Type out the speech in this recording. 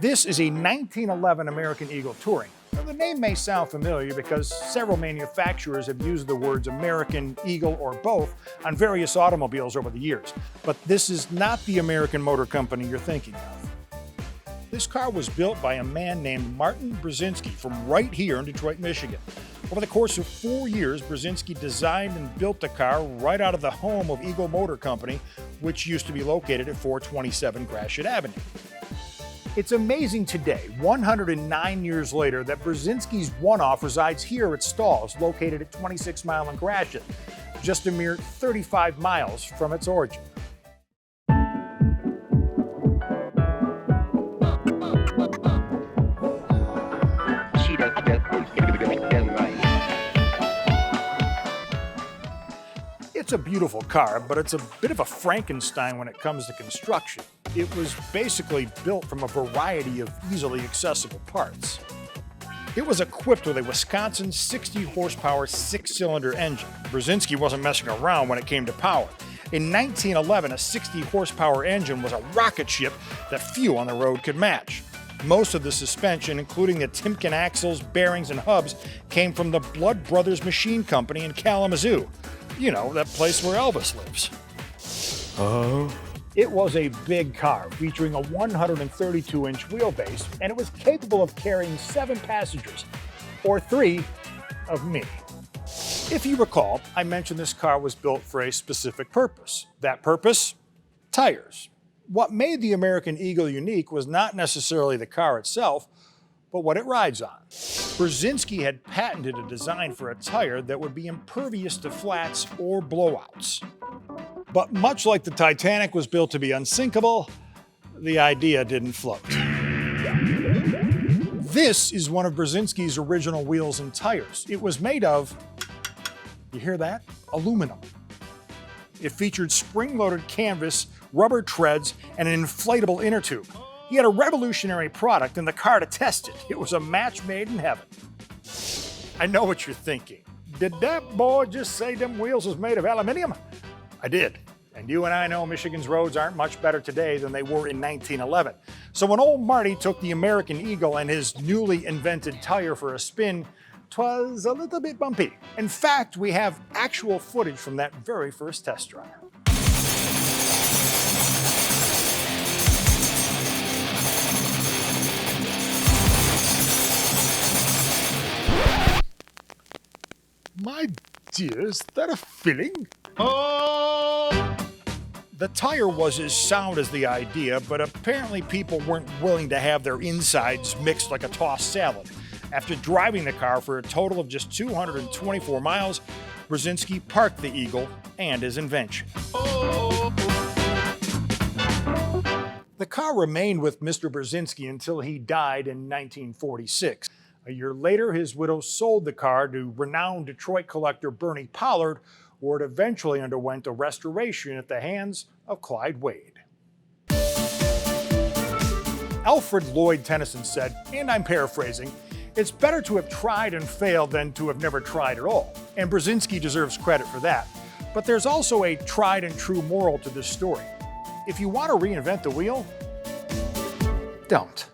This is a 1911 American Eagle Touring. Now, the name may sound familiar because several manufacturers have used the words American, Eagle, or both on various automobiles over the years. But this is not the American Motor Company you're thinking of. This car was built by a man named Martin Burzynski from right here in Detroit, Michigan. Over the course of 4 years, Burzynski designed and built the car right out of the home of Eagle Motor Company, which used to be located at 427 Gratiot Avenue. It's amazing today, 109 years later, that Burzynski's one-off resides here at Stalls, located at 26 Mile and Gratiot, just a mere 35 miles from its origin. It's a beautiful car, but it's a bit of a Frankenstein when it comes to construction. It was basically built from a variety of easily accessible parts. It was equipped with a Wisconsin 60-horsepower 6-cylinder engine. Burzynski wasn't messing around when it came to power. In 1911, a 60-horsepower engine was a rocket ship that few on the road could match. Most of the suspension, including the Timken axles, bearings, and hubs, came from the Blood Brothers Machine Company in Kalamazoo. You know, that place where Elvis lives. It was a big car featuring a 132-inch wheelbase, and it was capable of carrying 7 passengers, or 3 of me. If you recall, I mentioned this car was built for a specific purpose. That purpose? Tires. What made the American Eagle unique was not necessarily the car itself, but what it rides on. Burzynski had patented a design for a tire that would be impervious to flats or blowouts. But much like the Titanic was built to be unsinkable, the idea didn't float. This is one of Burzynski's original wheels and tires. It was made of, you hear that? Aluminum. It featured spring-loaded canvas, rubber treads, and an inflatable inner tube. He had a revolutionary product in the car to test it. It was a match made in heaven. I know what you're thinking. Did that boy just say them wheels was made of aluminum? I did. And you and I know Michigan's roads aren't much better today than they were in 1911. So when old Marty took the American Eagle and his newly invented tire for a spin, 'twas a little bit bumpy. In fact, we have actual footage from that very first test drive. My dear, is that a filling? Oh! The tire was as sound as the idea, but apparently people weren't willing to have their insides mixed like a tossed salad. After driving the car for a total of just 224 miles, Burzynski parked the Eagle and his invention. Oh! The car remained with Mr. Burzynski until he died in 1946. A year later, his widow sold the car to renowned Detroit collector Bernie Pollard, where it eventually underwent a restoration at the hands of Clyde Wade. Alfred Lloyd Tennyson said, and I'm paraphrasing, "It's better to have tried and failed than to have never tried at all." And Burzynski deserves credit for that. But there's also a tried and true moral to this story. If you want to reinvent the wheel, don't.